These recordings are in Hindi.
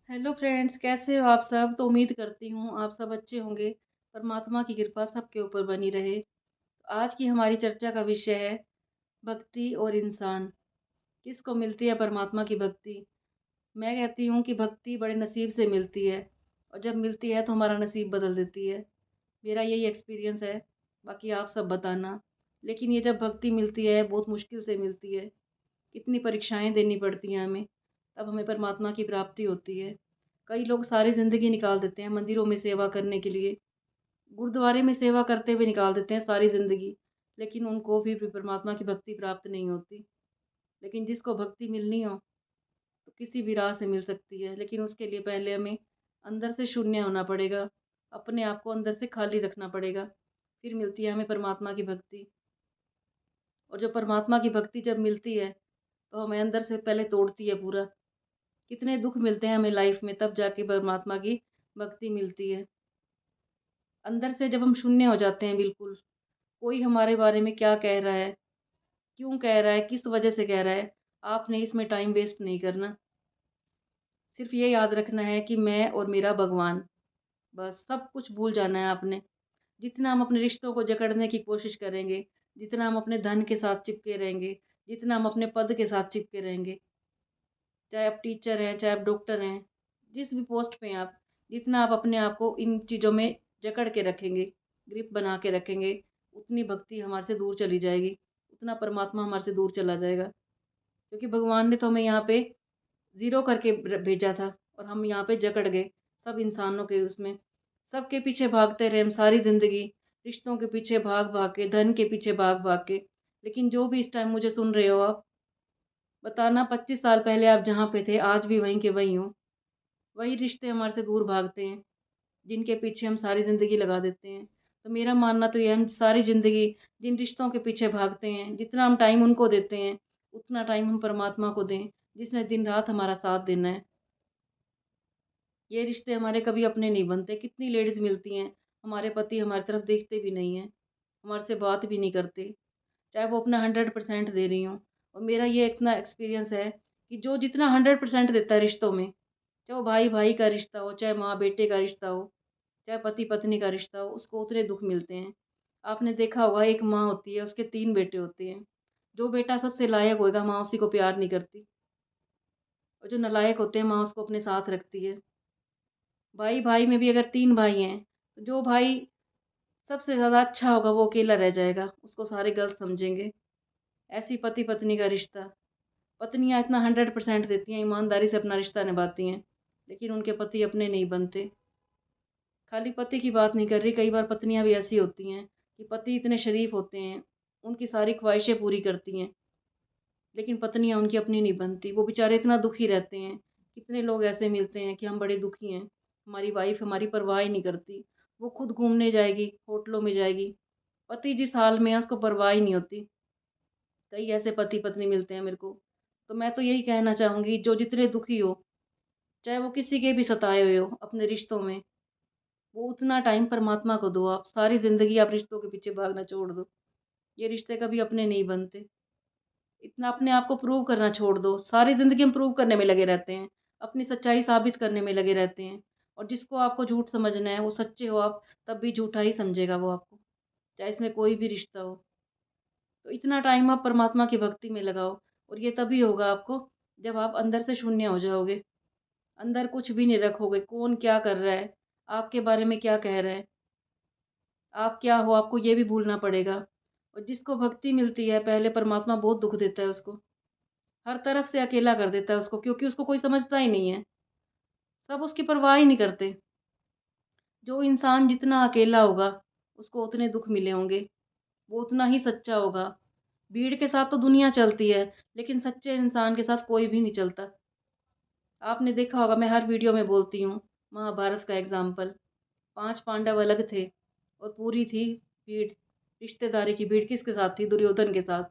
हेलो फ्रेंड्स, कैसे हो आप सब? तो उम्मीद करती हूँ आप सब अच्छे होंगे। परमात्मा की कृपा सबके ऊपर बनी रहे। आज की हमारी चर्चा का विषय है भक्ति और इंसान। किसको मिलती है परमात्मा की भक्ति? मैं कहती हूँ कि भक्ति बड़े नसीब से मिलती है, और जब मिलती है तो हमारा नसीब बदल देती है। मेरा यही एक्सपीरियंस है, बाकी आप सब बताना। लेकिन ये जब भक्ति मिलती है बहुत मुश्किल से मिलती है, कितनी परीक्षाएं देनी पड़ती हैं हमें, तब हमें परमात्मा की प्राप्ति होती है। कई लोग सारी ज़िंदगी निकाल देते हैं मंदिरों में सेवा करने के लिए, गुरुद्वारे में सेवा करते हुए निकाल देते हैं सारी ज़िंदगी, लेकिन उनको भी परमात्मा की भक्ति प्राप्त नहीं होती। लेकिन जिसको भक्ति मिलनी हो तो किसी भी राह से मिल सकती है, लेकिन उसके लिए पहले हमें अंदर से शून्य होना पड़ेगा, अपने आप को अंदर से खाली रखना पड़ेगा, फिर मिलती है हमें परमात्मा की भक्ति। और जो परमात्मा की भक्ति जब मिलती है तो हमें अंदर से पहले तोड़ती है पूरा। कितने दुख मिलते हैं हमें लाइफ में, तब जाके परमात्मा की भक्ति मिलती है। अंदर से जब हम शून्य हो जाते हैं बिल्कुल, कोई हमारे बारे में क्या कह रहा है, क्यों कह रहा है, किस वजह से कह रहा है, आपने इसमें टाइम वेस्ट नहीं करना। सिर्फ ये याद रखना है कि मैं और मेरा भगवान, बस सब कुछ भूल जाना है आपने। जितना हम अपने रिश्तों को जकड़ने की कोशिश करेंगे, जितना हम अपने धन के साथ चिपके रहेंगे, जितना हम अपने पद के साथ चिपके रहेंगे, चाहे आप टीचर हैं, चाहे आप डॉक्टर हैं, जिस भी पोस्ट पे हैं आप, जितना आप अपने आप को इन चीज़ों में जकड़ के रखेंगे, ग्रिप बना के रखेंगे, उतनी भक्ति हमारे से दूर चली जाएगी, उतना परमात्मा हमारे से दूर चला जाएगा। क्योंकि भगवान ने तो हमें यहाँ पे ज़ीरो करके भेजा था, और हम यहाँ पे जकड़ गए सब इंसानों के उसमें। सबके पीछे भागते रहे हम सारी ज़िंदगी, रिश्तों के पीछे भाग भाग के, धन के पीछे भाग भाग के। लेकिन जो भी इस टाइम मुझे सुन रहे हो आप, बताना 25 साल पहले आप जहाँ पे थे आज भी वहीं के वहीं हो। वही रिश्ते हमारे से दूर भागते हैं, जिनके पीछे हम सारी ज़िंदगी लगा देते हैं। तो मेरा मानना तो ये है, हम सारी ज़िंदगी जिन रिश्तों के पीछे भागते हैं, जितना हम टाइम उनको देते हैं, उतना टाइम हम परमात्मा को दें, जिसने दिन रात हमारा साथ देना है। ये रिश्ते हमारे कभी अपने नहीं बनते। कितनी लेडीज़ मिलती हैं, हमारे पति हमारी तरफ देखते भी नहीं हैं, हमारे से बात भी नहीं करते, चाहे वो अपना 100% दे रही हों। और मेरा ये इतना एक्सपीरियंस है कि जो जितना 100% देता है रिश्तों में, चाहे वो भाई-भाई का रिश्ता हो, चाहे माँ-बेटे का रिश्ता हो, चाहे पति-पत्नी का रिश्ता हो, उसको उतने दुःख मिलते हैं। आपने देखा होगा, एक माँ होती है, उसके 3 बेटे होते हैं। जो बेटा सबसे लायक होएगा, माँ उसी को प्यार नहीं करती, और जो नालायक होते हैं, माँ उसको अपने साथ रखती है। भाई-भाई में भी अगर 3 भाई हैं, तो जो भाई सबसे ज़्यादा अच्छा होगा, वो अकेला रह जाएगा, उसको सारे गलत समझेंगे। ऐसी पति-पत्नी का रिश्ता। पत्नियाँ इतना 100% देती हैं, ईमानदारी से अपना रिश्ता निभाती हैं, लेकिन उनके पति अपने नहीं बनते। खाली पति की बात नहीं कर रही, कई बार पत्नियाँ भी ऐसी होती हैं कि पति इतने शरीफ होते हैं, उनकी सारी ख्वाहिशें पूरी करती हैं, लेकिन पत्नियाँ उनकी अपनी नहीं बनती। वो बेचारे इतना दुखी रहते हैं। कितने लोग ऐसे मिलते हैं कि हम बड़े दुखी हैं, हमारी वाइफ़ हमारी परवाह ही नहीं करती। वो खुद घूमने जाएगी, होटलों में जाएगी, पति जिस हाल में है उसको परवाह ही नहीं होती। कई ऐसे पति-पत्नी मिलते हैं मेरे को। तो मैं तो यही कहना चाहूँगी, जो जितने दुखी हो, चाहे वो किसी के भी सताए हुए हो अपने रिश्तों में, वो उतना टाइम परमात्मा को दो आप। सारी ज़िंदगी आप रिश्तों के पीछे भागना छोड़ दो। ये रिश्ते कभी अपने नहीं बनते। इतना अपने आप को प्रूव करना छोड़ दो। सारी ज़िंदगी हम प्रूव करने में लगे रहते हैं, अपनी सच्चाई साबित करने में लगे रहते हैं, और जिसको आपको झूठ समझना है, वो सच्चे हो आप, तब भी झूठा ही समझेगा वो आपको, चाहे इसमें कोई भी रिश्ता हो। तो इतना टाइम आप परमात्मा की भक्ति में लगाओ, और ये तभी होगा आपको, जब आप अंदर से शून्य हो जाओगे। अंदर कुछ भी नहीं रखोगे, कौन क्या कर रहा है, आपके बारे में क्या कह रहा है, आप क्या हो, आपको ये भी भूलना पड़ेगा। और जिसको भक्ति मिलती है, पहले परमात्मा बहुत दुःख देता है उसको। हर तरफ से अकेला कर देता है उसको, क्योंकि उसको कोई समझता ही नहीं है। सब उसकी परवाह ही नहीं करते। जो इंसान जितना अकेला होगा, उसको उतने दुःख मिले होंगे, वो उतना ही सच्चा होगा। भीड़ के साथ तो दुनिया चलती है, लेकिन सच्चे इंसान के साथ कोई भी नहीं चलता। आपने देखा होगा, मैं हर वीडियो में बोलती हूँ, महाभारत का एग्ज़ाम्पल। 5 पांडव अलग थे, और पूरी थी भीड़, रिश्तेदारी की भीड़ किसके साथ थी? दुर्योधन के साथ,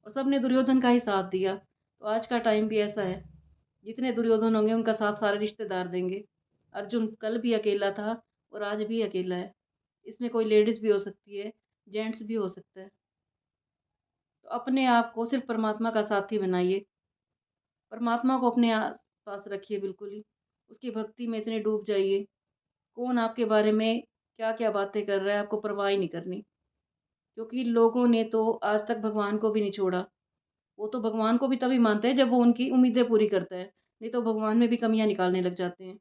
और सबने दुर्योधन का ही साथ दिया। तो आज का टाइम भी ऐसा है, जितने दुर्योधन होंगे उनका साथ सारे रिश्तेदार देंगे। अर्जुन कल भी अकेला था, और आज भी अकेला है। इसमें कोई लेडीज़ भी हो सकती है, जेंट्स भी हो सकता है। तो अपने आप को सिर्फ़ परमात्मा का साथी बनाइए, परमात्मा को अपने आस-पास रखिए बिल्कुल ही। उसकी भक्ति में इतने डूब जाइए, कौन आपके बारे में क्या-क्या बातें कर रहा है, आपको परवाह ही नहीं करनी। क्योंकि लोगों ने तो आज तक भगवान को भी नहीं छोड़ा। वो तो भगवान को भी तभी मानते हैं जब वो उनकी उम्मीदें पूरी करता है, नहीं तो भगवान में भी कमियाँ निकालने लग जाते हैं।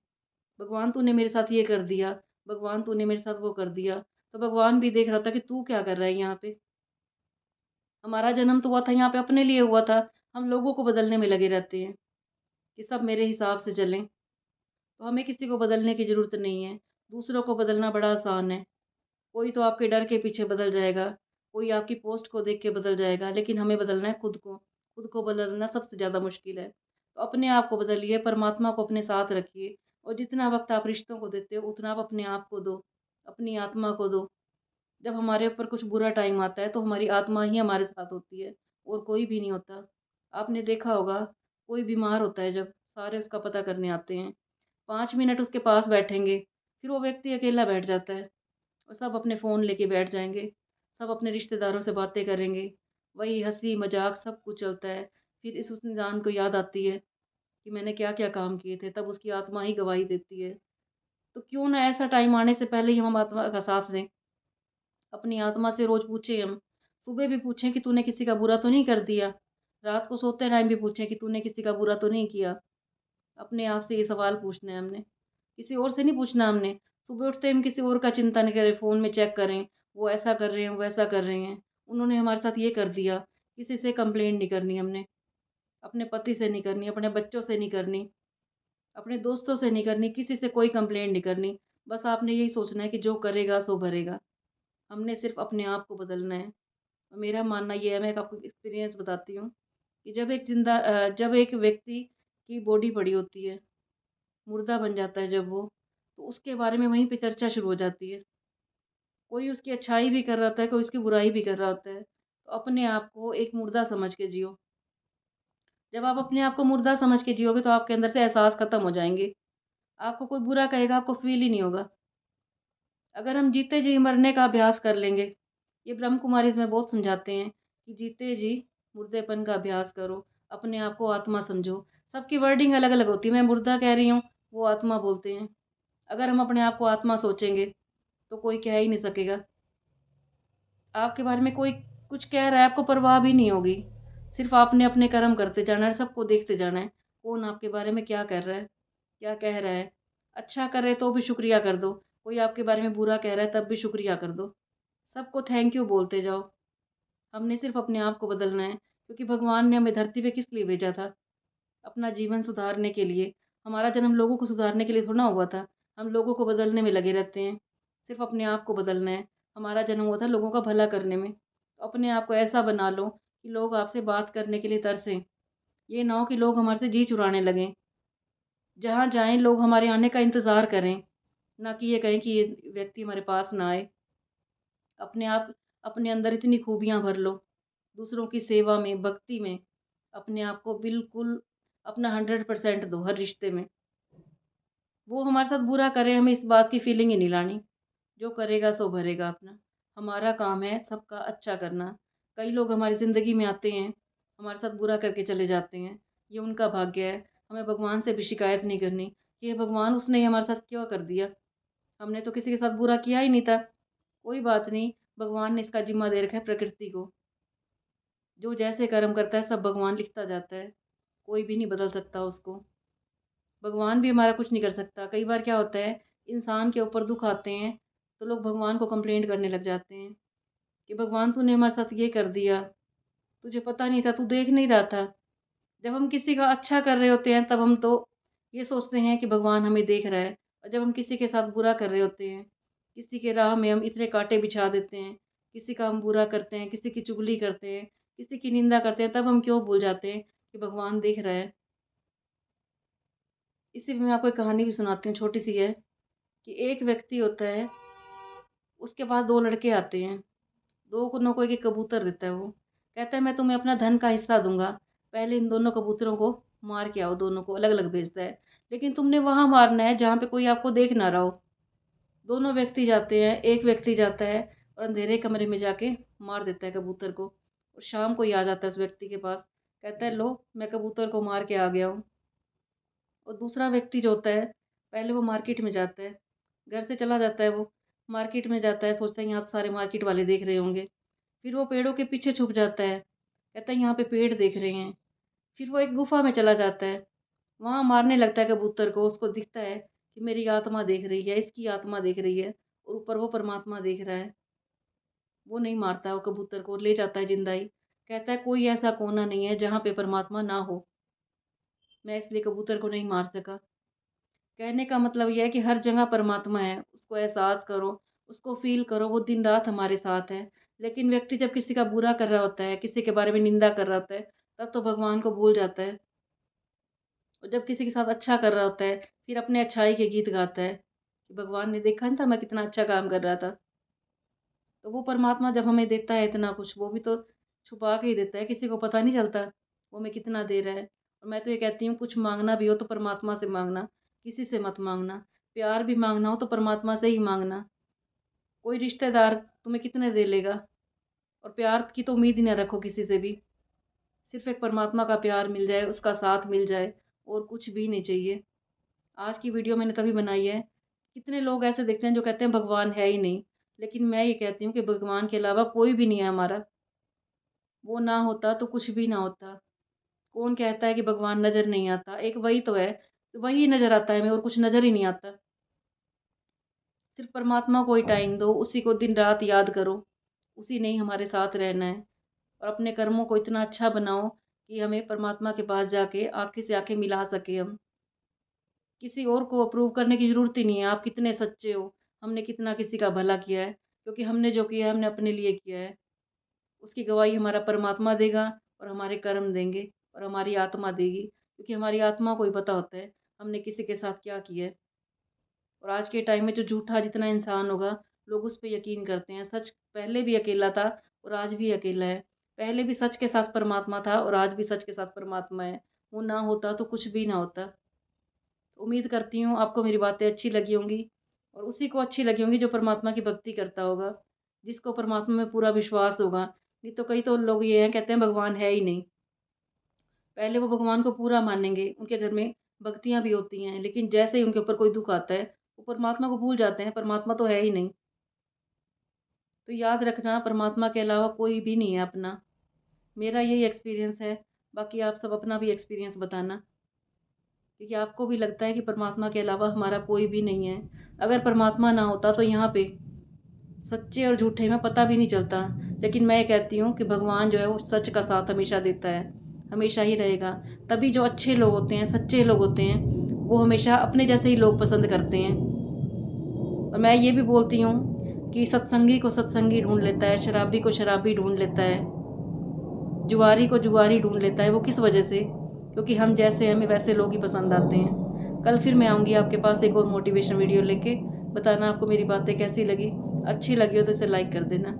भगवान तूने मेरे साथ ये कर दिया, भगवान तूने मेरे साथ वो कर दिया, तो भगवान भी देख रहा था कि तू क्या कर रहा है यहाँ पे? हमारा जन्म तो हुआ था यहाँ पे अपने लिए हुआ था, हम लोगों को बदलने में लगे रहते हैं कि सब मेरे हिसाब से चलें। तो हमें किसी को बदलने की ज़रूरत नहीं है, दूसरों को बदलना बड़ा आसान है। कोई तो आपके डर के पीछे बदल जाएगा, कोई आपकी पोस्ट को देख के बदल जाएगा, लेकिन हमें बदलना है खुद को। खुद को बदलना सबसे ज़्यादा मुश्किल है। तो अपने आप को बदलिए, परमात्मा को अपने साथ रखिए और जितना वक़्त आप रिश्तों को देते हो, उतना आप अपने आप को दो, अपनी आत्मा को दो। जब हमारे ऊपर कुछ बुरा टाइम आता है, तो हमारी आत्मा ही हमारे साथ होती है और कोई भी नहीं होता। आपने देखा होगा, कोई बीमार होता है जब, सारे उसका पता करने आते हैं। 5 मिनट उसके पास बैठेंगे, फिर वो व्यक्ति अकेला बैठ जाता है। और सब अपने फ़ोन लेके बैठ जाएँगे, सब अपने रिश्तेदारों से बातें करेंगे, वही हँसी-मज़ाक सब कुछ चलता है। फिर इस उस इंसान को याद आती है कि मैंने क्या-क्या काम किए थे, तब उसकी आत्मा ही गवाही देती है। तो क्यों ना ऐसा टाइम आने से पहले ही हम आत्मा का साथ दें, अपनी आत्मा से रोज़ पूछें हम। सुबह भी पूछें कि तूने किसी का बुरा तो नहीं कर दिया? रात को सोते टाइम भी पूछें कि तूने किसी का बुरा तो नहीं किया? अपने आप से ये सवाल पूछने हैं हमने, किसी और से नहीं पूछना हमने। सुबह उठते ही हम किसी और का चिंतन करें, फ़ोन में चेक करें, वो ऐसा कर रहे हैं, वो ऐसा कर रहे हैं, उन्होंने हमारे साथ ये कर दिया। किसी से कंप्लेंट नहीं करनी हमने, अपने पति से नहीं करनी, अपने बच्चों से नहीं करनी, अपने दोस्तों से नहीं करनी, किसी से कोई कंप्लेंट नहीं करनी। बस आपने यही सोचना है कि जो करेगा सो भरेगा। हमने सिर्फ़ अपने आप को बदलना है। और मेरा मानना ये है, मैं एक आपको एक्सपीरियंस बताती हूँ कि जब एक व्यक्ति की बॉडी पड़ी होती है, मुर्दा बन जाता है जब वो, तो उसके बारे में वहीं पे चर्चा शुरू हो जाती है। कोई उसकी अच्छाई भी कर रहा होता है, कोई उसकी बुराई भी कर रहा होता है। तो अपने आप को एक मुर्दा समझ के जियो। जब आप अपने आप को मुर्दा समझ के जियोगे तो आपके अंदर से एहसास खत्म हो जाएँगे। आपको कोई बुरा कहेगा, आपको फ़ील ही नहीं होगा। अगर हम जीते जी मरने का अभ्यास कर लेंगे, ये ब्रह्म कुमारी इसमें बहुत समझाते हैं कि जीते जी मुर्देपन का अभ्यास करो, अपने आप को आत्मा समझो। सबकी वर्डिंग अलग-अलग होती है, मैं मुर्दा कह रही हूँ, वो आत्मा बोलते हैं। अगर हम अपने आप को आत्मा सोचेंगे, तो कोई कह ही नहीं सकेगा। आपके बारे में कोई कुछ कह रहा है, आपको परवाह भी नहीं होगी। सिर्फ़ आपने अपने कर्म करते जाना है, सबको देखते जाना है, कौन आपके बारे में क्या कर रहा है, क्या कह रहा है। अच्छा कर रहे हैं तो भी शुक्रिया कर दो, कोई आपके बारे में बुरा कह रहा है तब भी शुक्रिया कर दो। सबको थैंक यू बोलते जाओ। हमने सिर्फ़ अपने आप को बदलना है, क्योंकि भगवान ने हमें धरती पे किस लिए भेजा था? अपना जीवन सुधारने के लिए। हमारा जन्म लोगों को सुधारने के लिए थोड़ा ना हुआ था। हम लोगों को बदलने में लगे रहते हैं। सिर्फ़ अपने आप को बदलना है। हमारा जन्म हुआ था लोगों का भला करने में। तो अपने आप को ऐसा बना लो कि लोग आपसे बात करने के लिए तरसें। ये ना हो कि लोग हमारे से जी चुराने लगें। जहाँ जाएँ लोग हमारे आने का इंतज़ार करें, ना कि ये कहें कि ये व्यक्ति हमारे पास ना आए। अपने आप अपने अंदर इतनी खूबियाँ भर लो, दूसरों की सेवा में, भक्ति में, अपने आप को बिल्कुल अपना 100% दो हर रिश्ते में। वो हमारे साथ बुरा करे, हमें इस बात की फीलिंग ही नहीं लानी। जो करेगा सो भरेगा अपना। हमारा काम है सबका अच्छा करना। कई लोग हमारी ज़िंदगी में आते हैं, हमारे साथ बुरा करके चले जाते हैं। ये उनका भाग्य है। हमें भगवान से भी शिकायत नहीं करनी कि हे भगवान उसने ये हमारे साथ क्यों कर दिया? हमने तो किसी के साथ बुरा किया ही नहीं था। कोई बात नहीं, भगवान ने इसका ज़िम्मा दे रखा है प्रकृति को। जो जैसे कर्म करता है सब भगवान लिखता जाता है। कोई भी नहीं बदल सकता उसको। भगवान भी हमारा कुछ नहीं कर सकता। कई बार क्या होता है, इंसान के ऊपर दुःख आते हैं, तो लोग भगवान को कंप्लेंट करने लग जाते हैं कि भगवान तूने हमारे साथ ये कर दिया, तुझे पता नहीं था, तू देख नहीं रहा था। जब हम किसी का अच्छा कर रहे होते हैं, तब हम तो ये सोचते हैं कि भगवान हमें देख रहा है और जब हम किसी के साथ बुरा कर रहे होते हैं, किसी के राह में हम इतने कांटे बिछा देते हैं, किसी का हम बुरा करते हैं, किसी की चुगली करते हैं, किसी की निंदा करते हैं, तब हम क्यों भूल जाते हैं कि भगवान देख रहा है। इसी पे मैं आपको एक कहानी भी सुनाती हूँ, छोटी-सी है कि एक व्यक्ति होता है, उसके पास 2 लड़के आते हैं। 2 को ना कोई एक कबूतर देता है वो। कहता है मैं तुम्हें अपना धन का हिस्सा दूँगा। पहले इन दोनों कबूतरों को मार के आओ, दोनों को अलग-अलग भेजता है। लेकिन तुमने वहाँ मारना है जहाँ पे कोई आपको देख ना रहा हो। दोनों व्यक्ति जाते हैं, एक व्यक्ति जाता है और अंधेरे कमरे में जाके मार देता है कबूतर को। और शाम को ही आ जाता है उस व्यक्ति के पास। कहता है लो मैं कबूतर को मार के आ गया हूँ। और दूसरा व्यक्ति जो होता है, पहले वो मार्केट में जाता है, घर से चला जाता है वो, मार्केट में जाता है, सोचता है यहाँ तो सारे मार्केट वाले देख रहे होंगे। फिर वो पेड़ों के पीछे छुप जाता है, कहता है यहाँ पे पेड़ देख रहे हैं। फिर वो एक गुफ़ा में चला जाता है, वहाँ मारने लगता है कबूतर को, उसको दिखता है कि मेरी आत्मा देख रही है, इसकी आत्मा देख रही है और ऊपर वो परमात्मा देख रहा है। वो नहीं मारता वो कबूतर को, ले जाता है ज़िंदा ही। कहता है कोई ऐसा कोना नहीं है जहाँ पे परमात्मा ना हो, मैं इसलिए कबूतर को नहीं मार सका। कहने का मतलब ये है कि हर जगह परमात्मा है, उसको एहसास करो, उसको फ़ील करो, वो दिन-रात हमारे साथ है। लेकिन व्यक्ति जब किसी का बुरा कर रहा होता है, किसी के बारे में निंदा कर रहा होता है, तब तो भगवान को भूल जाता है। और जब किसी के साथ अच्छा कर रहा होता है, फिर अपने अच्छाई के गीत गाता है कि भगवान ने देखा नहीं था मैं कितना अच्छा काम कर रहा था। तो वो परमात्मा जब हमें देता है इतना कुछ, वो भी तो छुपा के ही देता है, किसी को पता नहीं चलता वो हमें कितना दे रहा है। और मैं तो ये कहती हूँ कुछ माँगना भी हो तो परमात्मा से माँगना, किसी से मत माँगना। प्यार भी माँगना हो तो परमात्मा से ही माँगना। कोई रिश्तेदार तुम्हें कितने दे लेगा, और प्यार की तो उम्मीद ही ना रखो किसी से भी। सिर्फ़ एक परमात्मा का प्यार मिल जाए, उसका साथ मिल जाए और कुछ भी नहीं चाहिए। आज की वीडियो मैंने तभी बनाई है, कितने लोग ऐसे दिखते हैं जो कहते हैं भगवान है ही नहीं। लेकिन मैं ये कहती हूँ कि भगवान के अलावा कोई भी नहीं है हमारा। वो ना होता तो कुछ भी ना होता। कौन कहता है कि भगवान नज़र नहीं आता? एक वही तो है, वही नज़र आता है हमें और कुछ नज़र ही नहीं आता। सिर्फ़ परमात्मा को ही टाइम दो, उसी को दिन-रात याद करो, उसी ने ही हमारे साथ रहना है। और अपने कर्मों को इतना अच्छा बनाओ कि हमें परमात्मा के पास जाके आँखें से आँखें मिला सकें हम। किसी और को अप्रूव करने की ज़रूरत ही नहीं है, आप कितने सच्चे हो, हमने कितना किसी का भला किया है, क्योंकि हमने जो किया है हमने अपने लिए किया है। उसकी गवाही हमारा परमात्मा देगा और हमारे कर्म देंगे और हमारी आत्मा देगी, क्योंकि हमारी आत्मा को ही पता होता है हमने किसी के साथ क्या किया है। और आज के टाइम में जो झूठा जितना इंसान होगा, लोग उस पे यकीन करते हैं। सच पहले भी अकेला था और आज भी अकेला है। पहले भी सच के साथ परमात्मा था और आज भी सच के साथ परमात्मा है। वो ना होता तो कुछ भी ना होता। उम्मीद करती हूँ आपको मेरी बातें अच्छी लगी होंगी और उसी को अच्छी लगी होंगी जो परमात्मा की भक्ति करता होगा, जिसको परमात्मा में पूरा विश्वास होगा। नहीं तो कई तो लोग ये हैं कहते हैं भगवान है ही नहीं। पहले वो भगवान को पूरा मानेंगे, उनके घर में भक्तियाँ भी होती हैं, लेकिन जैसे ही उनके ऊपर कोई दुःख आता है, वो परमात्मा को भूल जाते हैं, परमात्मा तो है ही नहीं। तो याद रखना परमात्मा के अलावा कोई भी नहीं है अपना। मेरा यही एक्सपीरियंस है, बाकी आप सब अपना भी एक्सपीरियंस बताना, क्योंकि आपको भी लगता है कि परमात्मा के अलावा हमारा कोई भी नहीं है। अगर परमात्मा ना होता तो यहाँ पे सच्चे और झूठे में पता भी नहीं चलता। लेकिन मैं ये कहती हूँ कि भगवान जो है वो सच का साथ हमेशा देता है, हमेशा ही रहेगा। तभी जो अच्छे लोग होते हैं, सच्चे लोग होते हैं, वो हमेशा अपने जैसे ही लोग पसंद करते हैं। और मैं ये भी बोलती हूँ कि सत्संगी को सत्संगी ढूँढ लेता है, शराबी को शराबी ढूँढ लेता है, जुआरी को जुआरी ढूँढ लेता है। वो किस वजह से? क्योंकि हम जैसे हैं, हमें वैसे लोग ही पसंद आते हैं। कल फिर मैं आऊँगी आपके पास एक और मोटिवेशन वीडियो लेके। बताना आपको मेरी बातें कैसी लगी। अच्छी लगी हो तो इसे लाइक कर देना।